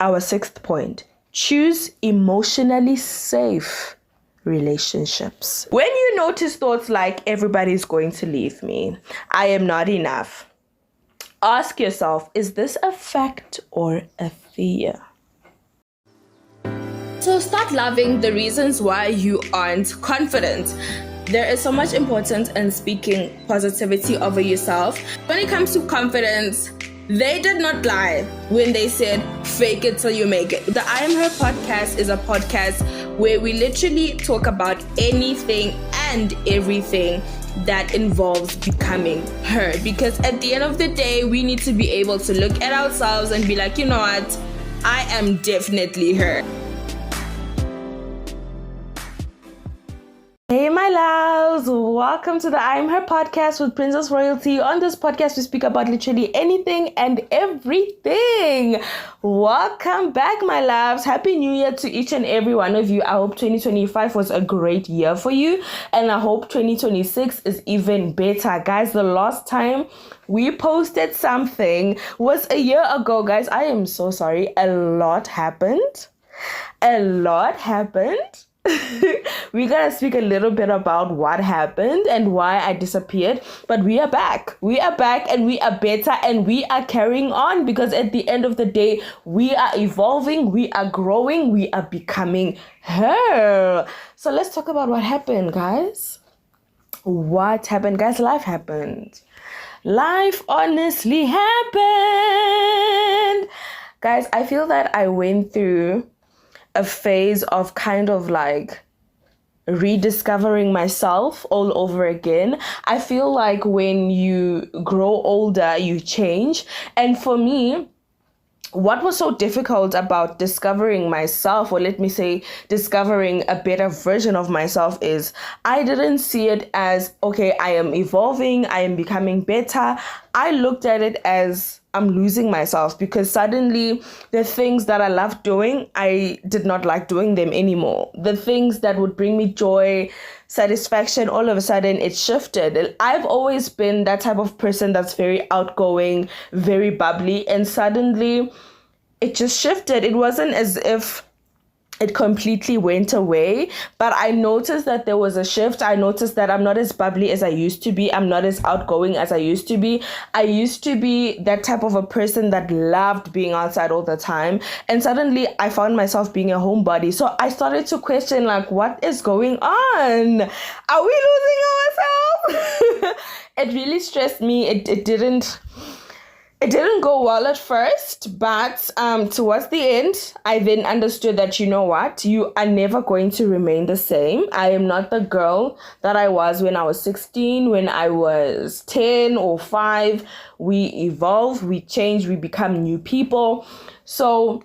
Our sixth point, choose emotionally safe relationships. When you notice thoughts like everybody's going to leave me, I am not enough, ask yourself, is this a fact or a fear? So start loving the reasons why you aren't confident. There is so much importance in speaking positivity over yourself. When it comes to confidence, they did not lie when they said, fake it till you make it. The I Am Her podcast is a podcast where we literally talk about anything and everything that involves becoming her. Because at the end of the day, we need to be able to look at ourselves and be like, you know what? I am definitely her. Hey my loves, welcome to the I'm Her podcast with Princess Royalty. On this podcast, we speak about literally anything and everything. Welcome back my loves. Happy New Year to each and every one of you. I hope 2025 was a great year for you, and I hope 2026 is even better. Guys, the last time we posted something was a year ago. Guys, I am so sorry. A lot happened. We're gonna speak a little bit about what happened and why I disappeared, but we are back and we are better and we are carrying on, because at the end of the day, we are evolving, we are growing, we are becoming her. So let's talk about what happened, guys. What happened, guys? Life happened. Life honestly happened. Guys, I feel that I went through a phase of kind of like rediscovering myself all over again. I feel like when you grow older, you change. And for me, what was so difficult about discovering myself, or let me say discovering a better version of myself, is I didn't see it as, okay, I am evolving, I am becoming better. I looked at it as I'm losing myself, because suddenly the things that I loved doing, I did not like doing them anymore. The things that would bring me joy, satisfaction, all of a sudden it shifted. I've always been that type of person that's very outgoing, very bubbly, and suddenly it just shifted. It wasn't as if it completely went away, but I noticed that there was a shift. I noticed that I'm not as bubbly as I used to be. I'm not as outgoing as I used to be. I used to be that type of a person that loved being outside all the time. And suddenly I found myself being a homebody. So I started to question, like, what is going on? Are we losing ourselves? It really stressed me. It didn't go well at first, but towards the end, I then understood that, you know what, you are never going to remain the same. I am not the girl that I was when I was 16, when I was 10 or 5. We evolve, we change, we become new people. So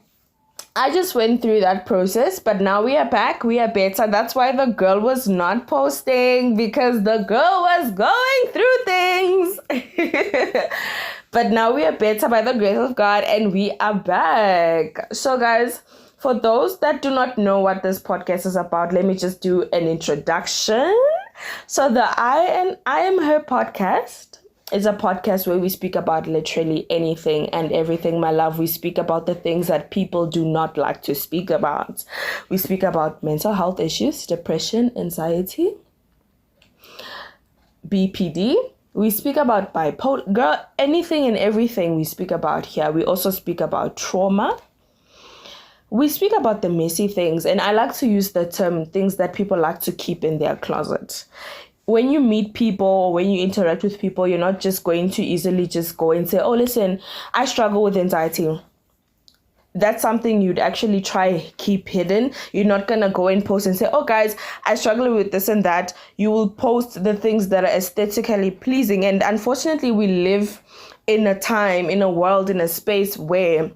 I just went through that process, but now we are back, we are better. That's why the girl was not posting, because the girl was going through things. But now we are better by the grace of God, and we are back. So guys, for those that do not know what this podcast is about, let me just do an introduction. So the I Am Her podcast is a podcast where we speak about literally anything and everything, my love. We speak about the things that people do not like to speak about. We speak about mental health issues, depression, anxiety, BPD. We speak about bipolar, girl, anything and everything we speak about here. We also speak about trauma. We speak about the messy things, and I like to use the term things that people like to keep in their closet. When you meet people, or when you interact with people, you're not just going to easily just go and say, oh, listen, I struggle with anxiety. That's something you'd actually try keep hidden. You're not going to go and post and say, oh, guys, I struggle with this and that. You will post the things that are aesthetically pleasing. And unfortunately, we live in a time, in a world, in a space where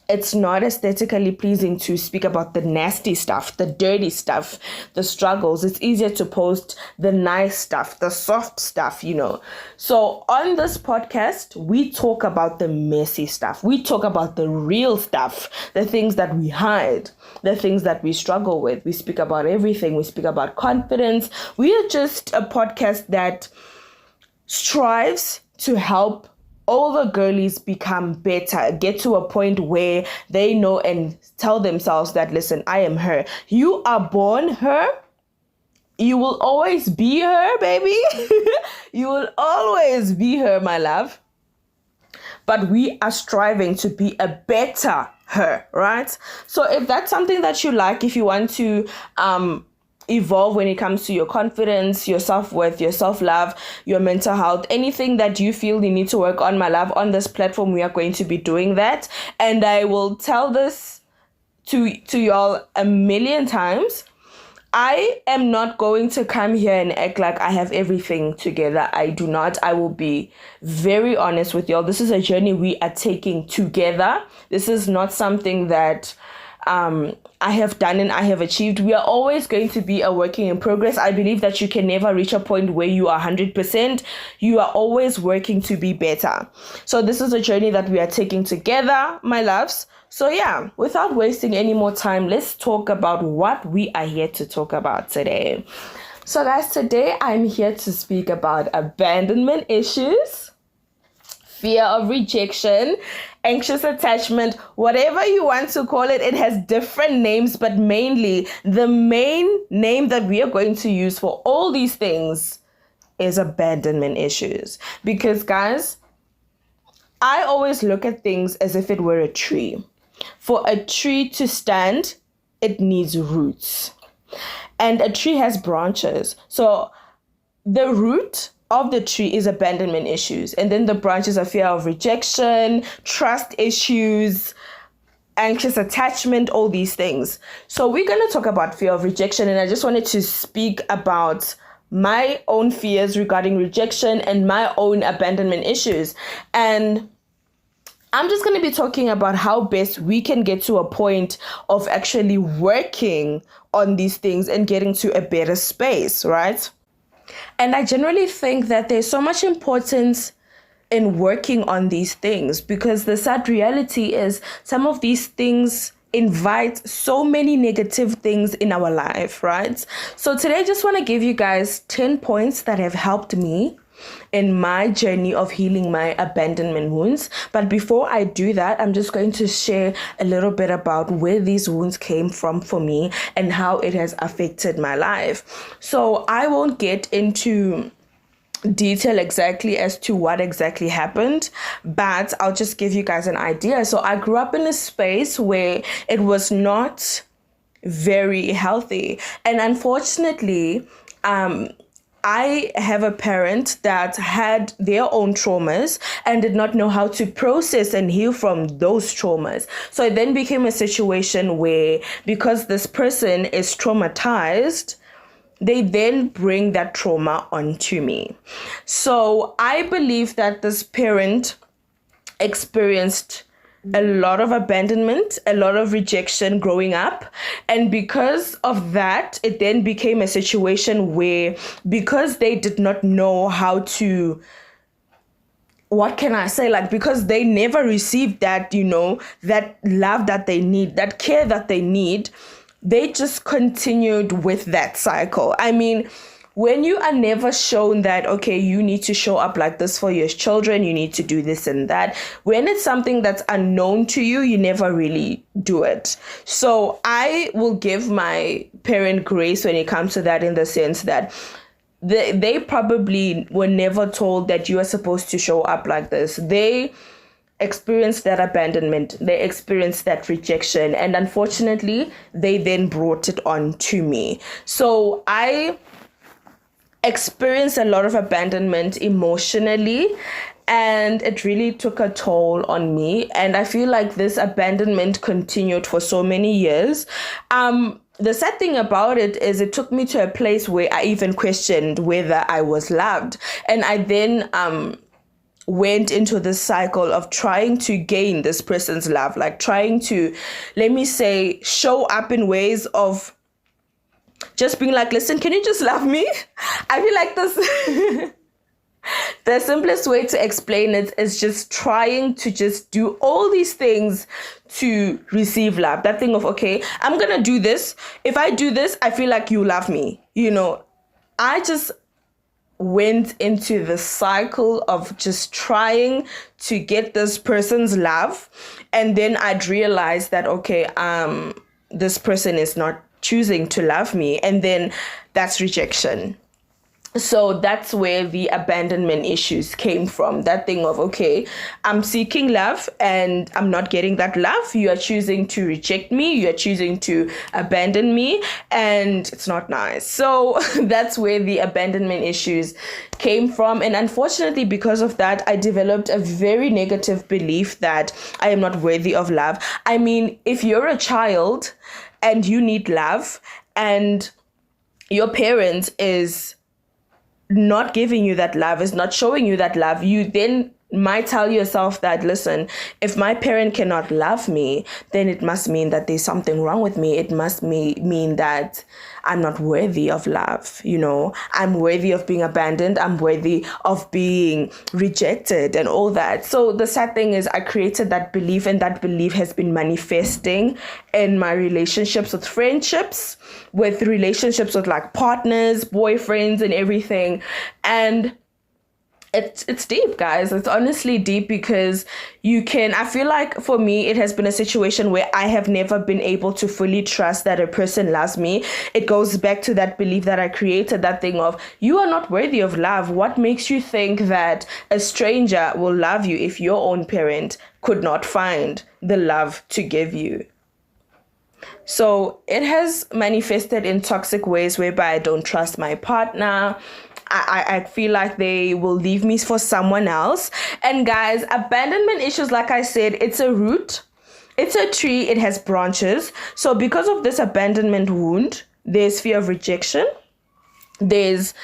it's not aesthetically pleasing to speak about the nasty stuff, the dirty stuff, the struggles. It's easier to post the nice stuff, the soft stuff, you know. So on this podcast, we talk about the messy stuff. We talk about the real stuff, the things that we hide, the things that we struggle with. We speak about everything. We speak about confidence. We are just a podcast that strives to help all the girlies become better, get to a point where they know and tell themselves that, listen, I am her. You are born her. You will always be her, baby. You will always be her, my love. But we are striving to be a better her, right? So if that's something that you like, if you want to evolve when it comes to your confidence, your self-worth, your self-love, your mental health, anything that you feel you need to work on, my love, on this platform, we are going to be doing that. And I will tell this to y'all a million times. I am not going to come here and act like I have everything together. I do not. I will be very honest with y'all. This is a journey we are taking together. This is not something that I have done and I have achieved. We are always going to be a working in progress. I believe that you can never reach a point where you are 100%. You are always working to be better. So this is a journey that we are taking together, my loves. So yeah, without wasting any more time, let's talk about what we are here to talk about today. So guys, today I'm here to speak about abandonment issues, fear of rejection, anxious attachment, whatever you want to call it. It has different names, but mainly the main name that we are going to use for all these things is abandonment issues. Because guys, I always look at things as if it were a tree. For a tree to stand, it needs roots. And a tree has branches. So the root of the tree is abandonment issues. And then the branches are fear of rejection, trust issues, anxious attachment, all these things. So we're going to talk about fear of rejection. And I just wanted to speak about my own fears regarding rejection and my own abandonment issues. And I'm just going to be talking about how best we can get to a point of actually working on these things and getting to a better space, right? And I generally think that there's so much importance in working on these things, because the sad reality is some of these things invite so many negative things in our life, right? So today I just want to give you guys 10 points that have helped me in my journey of healing my abandonment wounds. But before I do that, I'm just going to share a little bit about where these wounds came from for me and how it has affected my life. So I won't get into detail exactly as to what exactly happened, but I'll just give you guys an idea. So I grew up in a space where it was not very healthy, and unfortunately I have a parent that had their own traumas and did not know how to process and heal from those traumas. So it then became a situation where, because this person is traumatized, they then bring that trauma onto me. So I believe that this parent experienced a lot of abandonment, a lot of rejection growing up. And because of that, it then became a situation where, because they did not know how to, what can I say? Because they never received that, that love that they need, that care that they need, they just continued with that cycle. I mean, when you are never shown that, okay, you need to show up like this for your children, you need to do this and that, when it's something that's unknown to you, you never really do it. So I will give my parent grace when it comes to that, in the sense that they probably were never told that you are supposed to show up like this. They experienced that abandonment, they experienced that rejection, and unfortunately, they then brought it on to me. So I experienced a lot of abandonment emotionally, and it really took a toll on me. And I feel like this abandonment continued for so many years. The sad thing about it is it took me to a place where I even questioned whether I was loved. And I then went into this cycle of trying to gain this person's love, trying to, let me say, show up in ways of just being like, listen, can you just love me? I feel like this, the simplest way to explain it is just trying to just do all these things to receive love. That thing of, okay, I'm going to do this. If I do this, I feel like you love me. I just went into the cycle of just trying to get this person's love, and then I'd realize that, okay, this person is not choosing to love me, and then that's rejection. So that's where the abandonment issues came from. That thing of, okay, I'm seeking love and I'm not getting that love. You are choosing to reject me. You are choosing to abandon me, and it's not nice. So that's where the abandonment issues came from. And unfortunately, because of that, I developed a very negative belief that I am not worthy of love. I mean, if you're a child and you need love and your parent is not giving you that love, is not showing you that love, you then might tell yourself that, listen, if my parent cannot love me, then it must mean that there's something wrong with me. It must mean that I'm not worthy of love. You know, I'm worthy of being abandoned. I'm worthy of being rejected and all that. So the sad thing is I created that belief, and that belief has been manifesting in my relationships with friendships, with relationships with like partners, boyfriends, and everything. And it's deep, guys. It's honestly deep, because I feel like for me, it has been a situation where I have never been able to fully trust that a person loves me. It goes back to that belief that I created, that thing of, you are not worthy of love. What makes you think that a stranger will love you if your own parent could not find the love to give you? So it has manifested in toxic ways whereby I don't trust my partner. I feel like they will leave me for someone else. And guys, abandonment issues, like I said, it's a root. It's a tree. It has branches. So because of this abandonment wound, there's fear of rejection. There's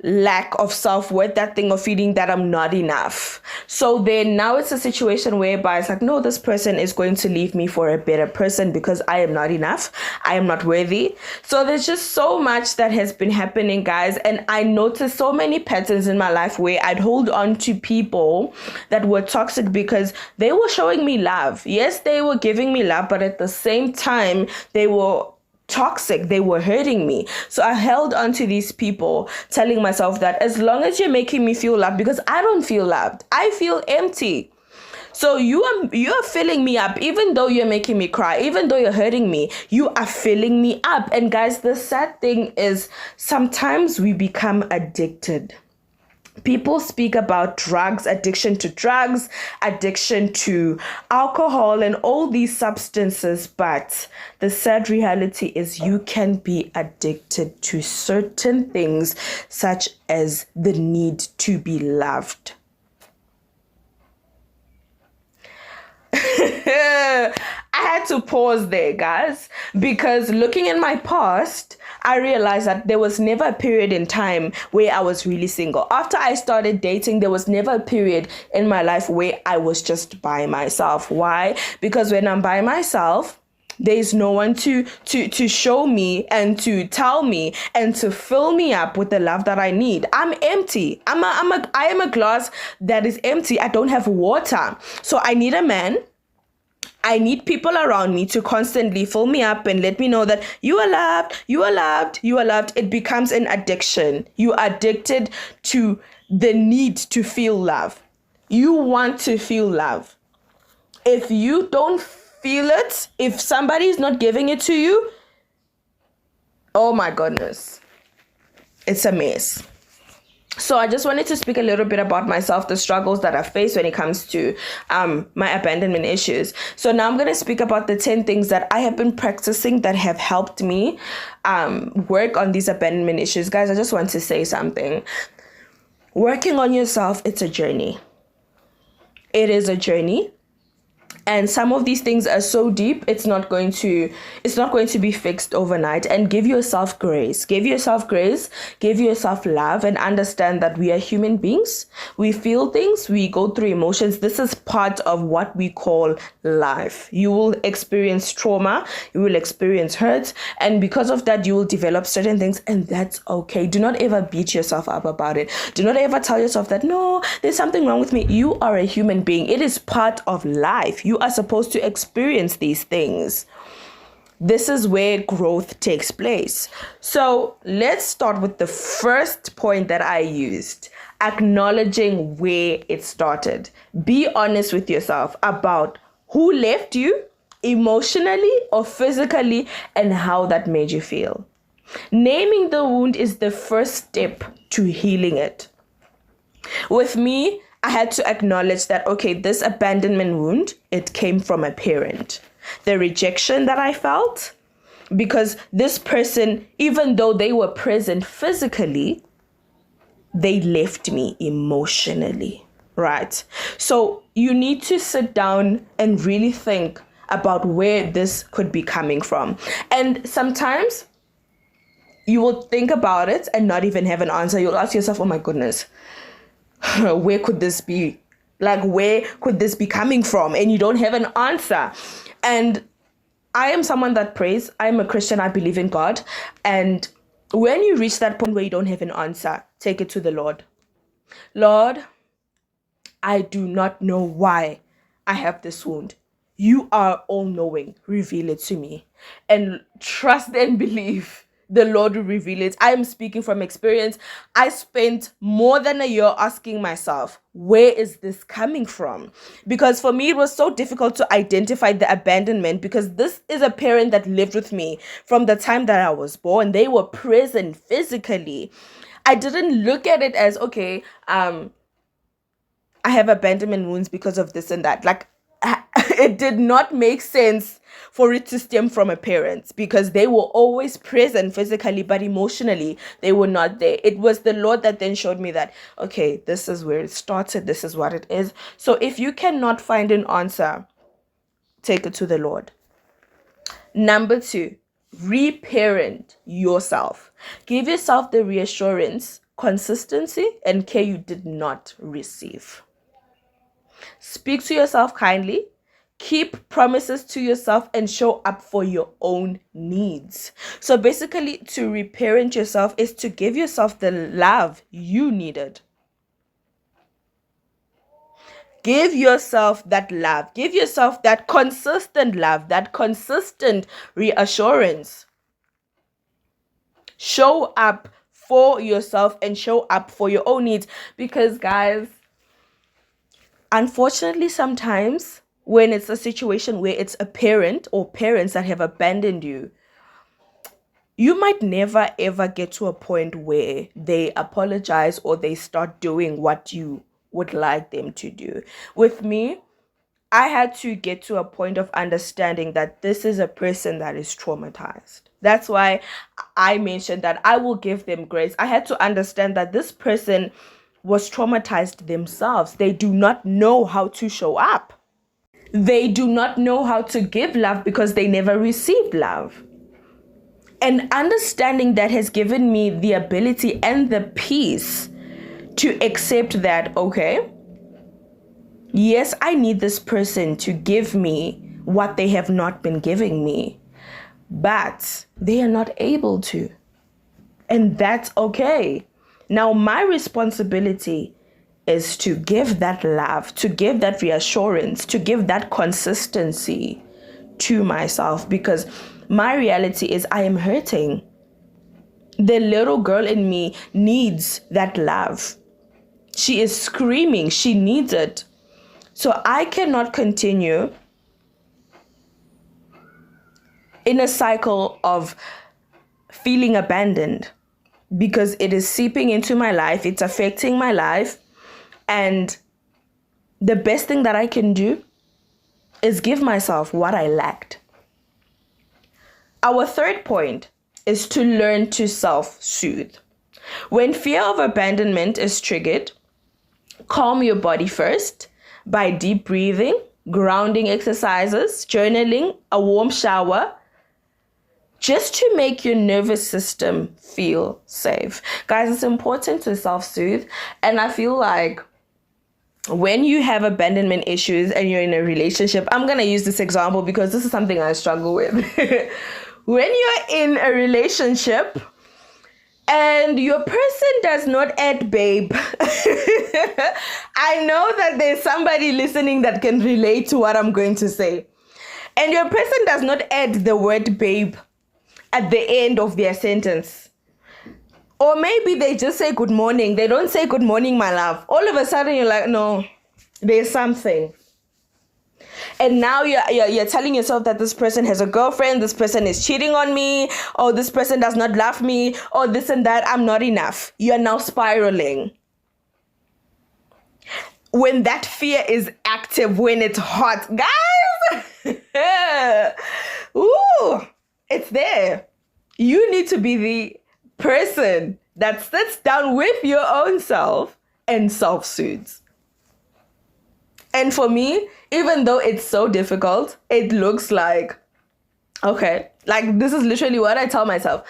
lack of self-worth, that thing of feeling that I'm not enough. So then now it's a situation whereby it's like, no, this person is going to leave me for a better person because I am not enough. I am not worthy. So there's just so much that has been happening, guys. And I noticed so many patterns in my life where I'd hold on to people that were toxic because they were showing me love. Yes, they were giving me love, but at the same time, they were toxic. They were hurting me. So I held on to these people, telling myself that as long as you're making me feel loved, because I don't feel loved, I feel empty. So you're filling me up, even though you're making me cry, even though you're hurting me, you are filling me up. And guys, the sad thing is sometimes we become addicted. People speak about drugs, addiction to alcohol and all these substances. But the sad reality is you can be addicted to certain things, such as the need to be loved. I had to pause there, guys, because looking in my past, I realized that there was never a period in time where I was really single. After I started dating, there was never a period in my life where I was just by myself. Why? Because when I'm by myself, there's no one to show me and to tell me and to fill me up with the love that I need. I'm empty. I am a glass that is empty. I don't have water. So I need a man. I need people around me to constantly fill me up and let me know that you are loved, you are loved, you are loved. It becomes an addiction. You are addicted to the need to feel love. You want to feel love. If you don't feel it, if somebody is not giving it to you, oh my goodness, it's a mess. So I just wanted to speak a little bit about myself, the struggles that I face when it comes to my abandonment issues. So now I'm going to speak about the 10 things that I have been practicing that have helped me work on these abandonment issues. Guys, I just want to say something. Working on yourself, it's a journey. It is a journey. And some of these things are so deep, it's not going to be fixed overnight. And give yourself grace. Give yourself grace. Give yourself love, and understand that we are human beings. We feel things. We go through emotions. This is part of what we call life. You will experience trauma. You will experience hurt. And because of that, you will develop certain things. And that's okay. Do not ever beat yourself up about it. Do not ever tell yourself that, no, there's something wrong with me. You are a human being. It is part of life. You are supposed to experience these things. This is where growth takes place. So let's start with the first point that I used, acknowledging where it started. Be honest with yourself about who left you emotionally or physically and how that made you feel. Naming the wound is the first step to healing it. With me, I had to acknowledge that, okay, this abandonment wound, it came from a parent. The rejection that I felt, because this person, even though they were present physically, they left me emotionally, right? So you need to sit down and really think about where this could be coming from. And sometimes you will think about it and not even have an answer. You'll ask yourself, oh my goodness, where could this be? Like, where could this be coming from? And you don't have an answer. And I am someone that prays. I'm a Christian. I believe in God. And when you reach that point where you don't have an answer, take it to the Lord. Lord, I do not know why I have this wound. You are all-knowing. Reveal it to me. And trust and believe the Lord will reveal it. I am speaking from experience. I spent more than a year asking myself, where is this coming from? Because for me, it was so difficult to identify the abandonment, because this is a parent that lived with me from the time that I was born. They were present physically. I didn't look at it as, okay, I have abandonment wounds because of this and that. Like, it did not make sense for it to stem from a parent, because they were always present physically, but emotionally, they were not there. It was the Lord that then showed me that, okay, this is where it started. This is what it is. So if you cannot find an answer, take it to the Lord. Number 2, reparent yourself. Give yourself the reassurance, consistency, and care you did not receive. Speak to yourself kindly. Keep promises to yourself and show up for your own needs. So basically, to reparent yourself is to give yourself the love you needed. Give yourself that love. Give yourself that consistent love, that consistent reassurance. Show up for yourself and show up for your own needs. Because, guys, unfortunately, sometimes when it's a situation where it's a parent or parents that have abandoned you, you might never ever get to a point where they apologize or they start doing what you would like them to do. With me, I had to get to a point of understanding that this is a person that is traumatized. That's why I mentioned that I will give them grace. I had to understand that this person was traumatized themselves. They do not know how to show up. They do not know how to give love because they never received love. And understanding that has given me the ability and the peace to accept that, okay, yes, I need this person to give me what they have not been giving me, but they are not able to. And that's okay. Now, my responsibility is to give that love, to give that reassurance, to give that consistency to myself, because my reality is I am hurting. The little girl in me needs that love. She is screaming. She needs it. So I cannot continue in a cycle of feeling abandoned, because it is seeping into my life. It's affecting my life. And the best thing that I can do is give myself what I lacked. Our third point is to learn to self-soothe. When fear of abandonment is triggered, calm your body first by deep breathing, grounding exercises, journaling, a warm shower, just to make your nervous system feel safe. Guys, it's important to self-soothe. And I feel like when you have abandonment issues and you're in a relationship, I'm going to use this example because this is something I struggle with. When you're in a relationship and your person does not add babe, I know that there's somebody listening that can relate to what I'm going to say. and your person does not add the word babe at the end of their sentence, or maybe they just say good morning, they don't say good morning, my love, all of a sudden you're like, no, there's something. And now you're telling yourself that this person has a girlfriend, this person is cheating on me, or this person does not love me, or this and that, I'm not enough. You're now spiraling. When that fear is active, when it's hot, guys, ooh, it's there. You need to be the person that sits down with your own self and self-soothes. And for me, even though it's so difficult, it looks like, okay, like this is literally what I tell myself.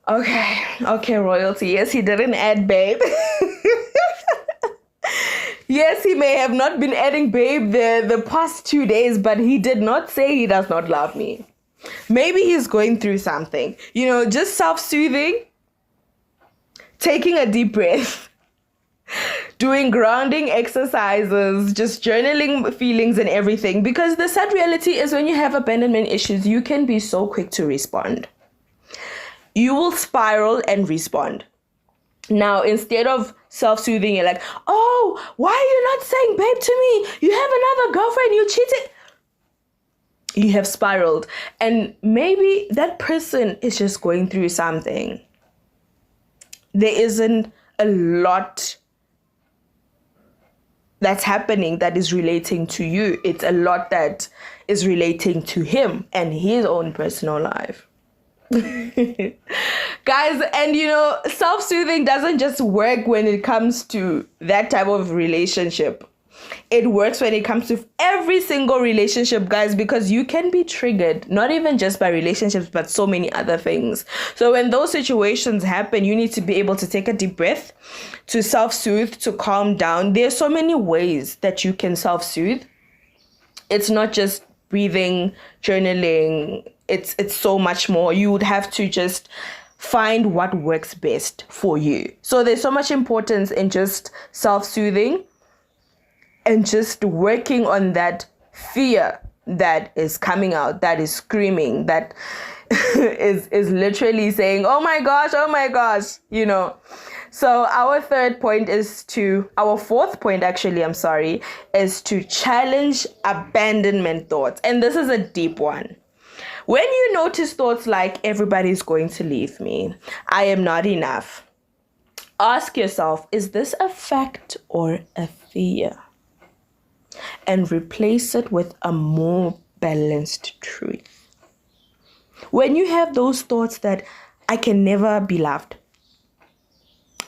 Okay, royalty. Yes, he didn't add babe. Yes, he may have not been adding babe the past 2 days, but he did not say he does not love me. Maybe he's going through something. You know, just self-soothing, taking a deep breath, doing grounding exercises, just journaling feelings and everything. Because the sad reality is when you have abandonment issues, you can be so quick to respond. You will spiral and respond. Now, instead of self-soothing, you're like, oh, why are you not saying babe to me? You have another girlfriend, you cheated. You have spiraled. And maybe that person is just going through something. There isn't a lot that's happening that is relating to you. It's a lot that is relating to him and his own personal life. Guys, and you know, self-soothing doesn't just work when it comes to that type of relationship. It works when it comes to every single relationship, guys, because you can be triggered, not even just by relationships, but so many other things. So when those situations happen, you need to be able to take a deep breath, to self-soothe, to calm down. There's so many ways that you can self-soothe. It's not just breathing, journaling. It's so much more. You would have to just find what works best for you. So there's so much importance in just self-soothing and just working on that fear that is coming out, that is screaming, that is literally saying, oh my gosh, you know. So our fourth point is to challenge abandonment thoughts. And this is a deep one. When you notice thoughts like everybody's going to leave me, I am not enough, ask yourself, is this a fact or a fear? And replace it with a more balanced truth. When you have those thoughts that I can never be loved,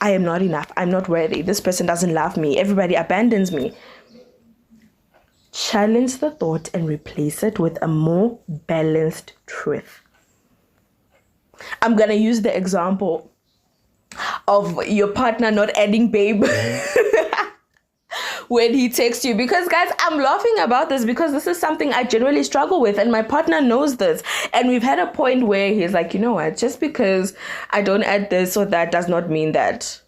I am not enough, I'm not worthy, this person doesn't love me, everybody abandons me, challenge the thought and replace it with a more balanced truth. I'm going to use the example of your partner not adding babe when he texts you, because guys, I'm laughing about this because this is something I generally struggle with, and my partner knows this. And we've had a point where he's like, you know what, just because I don't add this or that does not mean that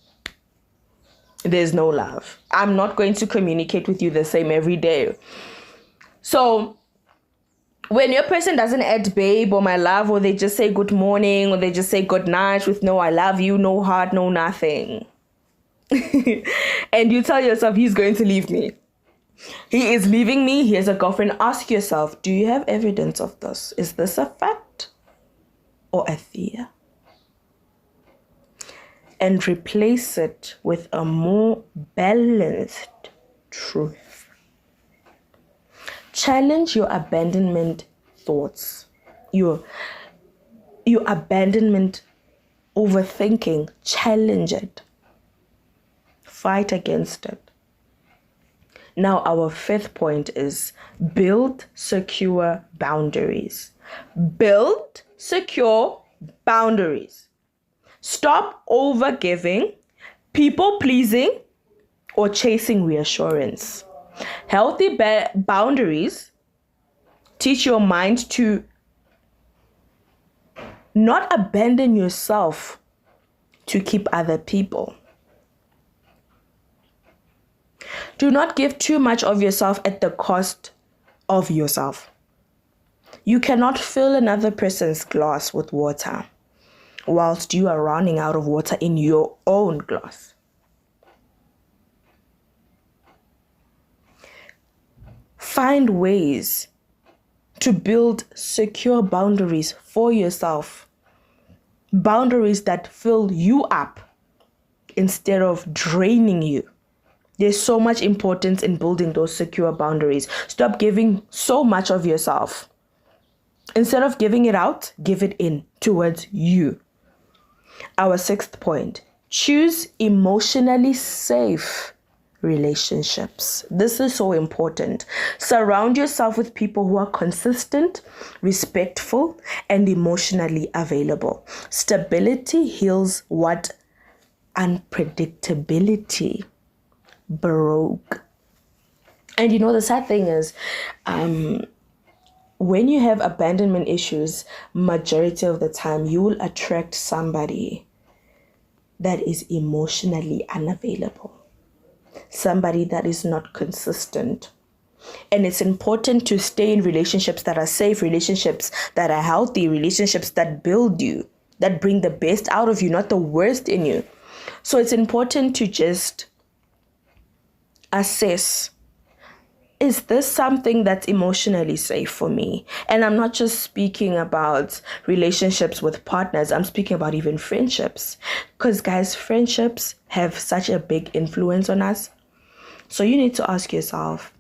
there's no love. I'm not going to communicate with you the same every day. So when your person doesn't add babe or my love, or they just say good morning, or they just say good night with no I love you, no heart, no nothing, and you tell yourself he's going to leave me, he is leaving me, he has a girlfriend, ask yourself, do you have evidence of this? Is this a fact or a fear? And replace it with a more balanced truth. Challenge your abandonment thoughts, your abandonment overthinking. Challenge it. Fight against it. Now, our fifth point is build secure boundaries. Build secure boundaries. Stop overgiving, people-pleasing, or chasing reassurance. Healthy boundaries teach your mind to not abandon yourself to keep other people. Do not give too much of yourself at the cost of yourself. You cannot fill another person's glass with water whilst you are running out of water in your own glass. Find ways to build secure boundaries for yourself. Boundaries that fill you up instead of draining you. There's so much importance in building those secure boundaries. Stop giving so much of yourself. Instead of giving it out, give it in towards you. Our 6th point, choose emotionally safe relationships. This is so important. Surround yourself with people who are consistent, respectful, and emotionally available. Stability heals what unpredictability broke. And the sad thing is, when you have abandonment issues, majority of the time you will attract somebody that is emotionally unavailable, somebody that is not consistent. And it's important to stay in relationships that are safe, relationships that are healthy, relationships that build you, that bring the best out of you, not the worst in you. So it's important to just assess, is this something that's emotionally safe for me? And I'm not just speaking about relationships with partners. I'm speaking about even friendships. Because guys, friendships have such a big influence on us. So you need to ask yourself,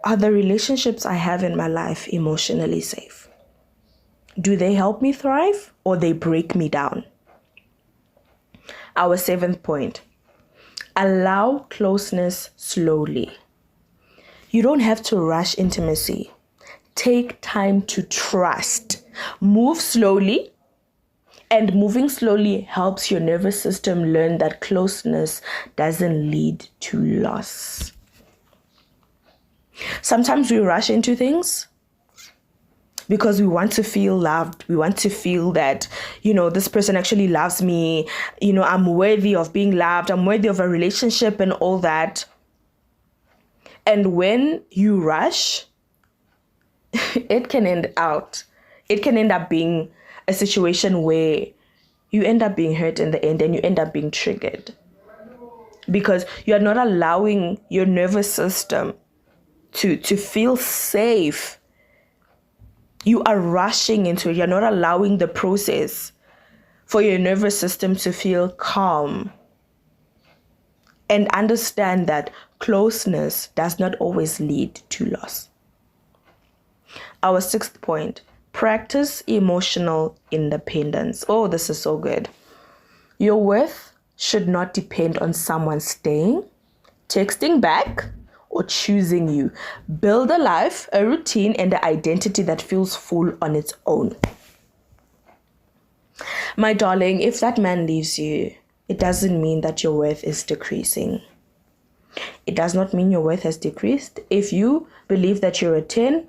are the relationships I have in my life emotionally safe? Do they help me thrive or they break me down? Our 7th point, allow closeness slowly. You don't have to rush intimacy. Take time to trust. Move slowly. And moving slowly helps your nervous system learn that closeness doesn't lead to loss. Sometimes we rush into things because we want to feel loved. We want to feel that, this person actually loves me. I'm worthy of being loved. I'm worthy of a relationship and all that. And when you rush, it can end up being a situation where you end up being hurt in the end and you end up being triggered because you're not allowing your nervous system to feel safe. You are rushing into it. You're not allowing the process for your nervous system to feel calm. And understand that closeness does not always lead to loss. Our 6th point, practice emotional independence. Oh, this is so good. Your worth should not depend on someone staying, texting back, or choosing you. Build a life, a routine, and an identity that feels full on its own. My darling, if that man leaves you, it doesn't mean that your worth is decreasing. It does not mean your worth has decreased. If you believe that you're a 10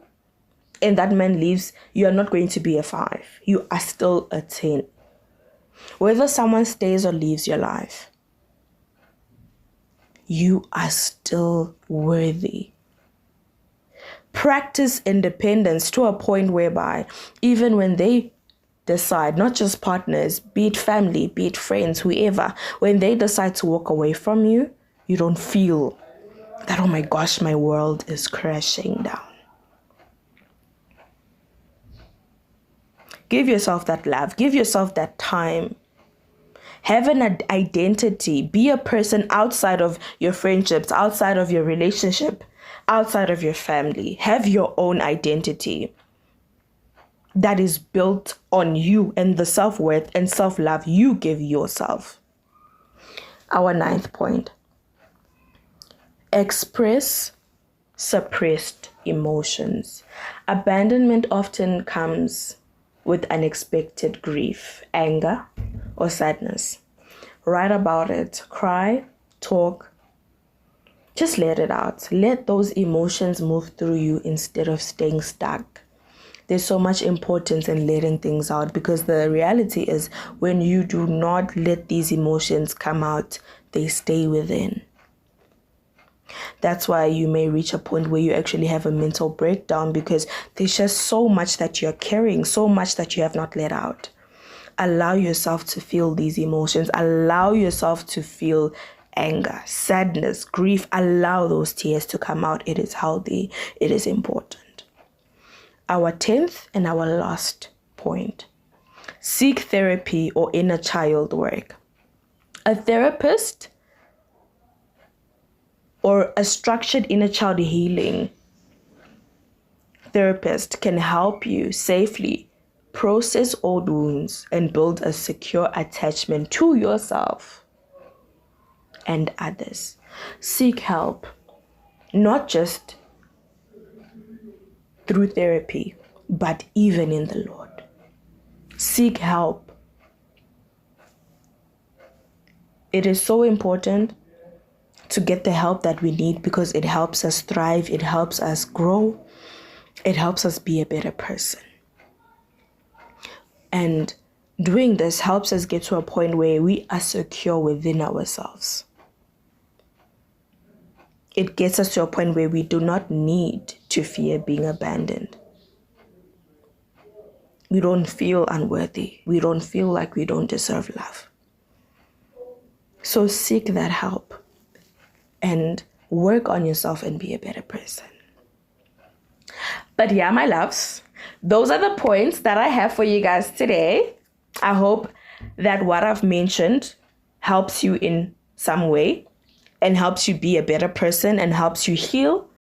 and that man leaves, you are not going to be a 5. You are still a 10. Whether someone stays or leaves your life, you are still worthy. Practice independence to a point whereby even when they decide, not just partners, be it family, be it friends, whoever, when they decide to walk away from you, you don't feel that, oh my gosh, my world is crashing down. Give yourself that love. Give yourself that time. Have an identity. Be a person outside of your friendships, outside of your relationship, outside of your family. Have your own identity that is built on you and the self-worth and self-love you give yourself. Our 9th point. Express suppressed emotions. Abandonment often comes with unexpected grief, anger, or sadness. Write about it. Cry, talk. Just let it out. Let those emotions move through you instead of staying stuck. There's so much importance in letting things out because the reality is when you do not let these emotions come out, they stay within. That's why you may reach a point where you actually have a mental breakdown, because there's just so much that you're carrying, so much that you have not let out. Allow yourself to feel these emotions. Allow yourself to feel anger, sadness, grief. Allow those tears to come out. It is healthy. It is important. Our 10th and our last point. Seek therapy or inner child work. A therapist or a structured inner child healing therapist can help you safely process old wounds and build a secure attachment to yourself and others. Seek help, not just through therapy, but even in the Lord. Seek help. It is so important to get the help that we need, because it helps us thrive, it helps us grow, it helps us be a better person. And doing this helps us get to a point where we are secure within ourselves. It gets us to a point where we do not need to fear being abandoned. We don't feel unworthy. We don't feel like we don't deserve love. So seek that help and work on yourself and be a better person. But yeah, my loves, those are the points that I have for you guys today. I hope that what I've mentioned helps you in some way and helps you be a better person and helps you heal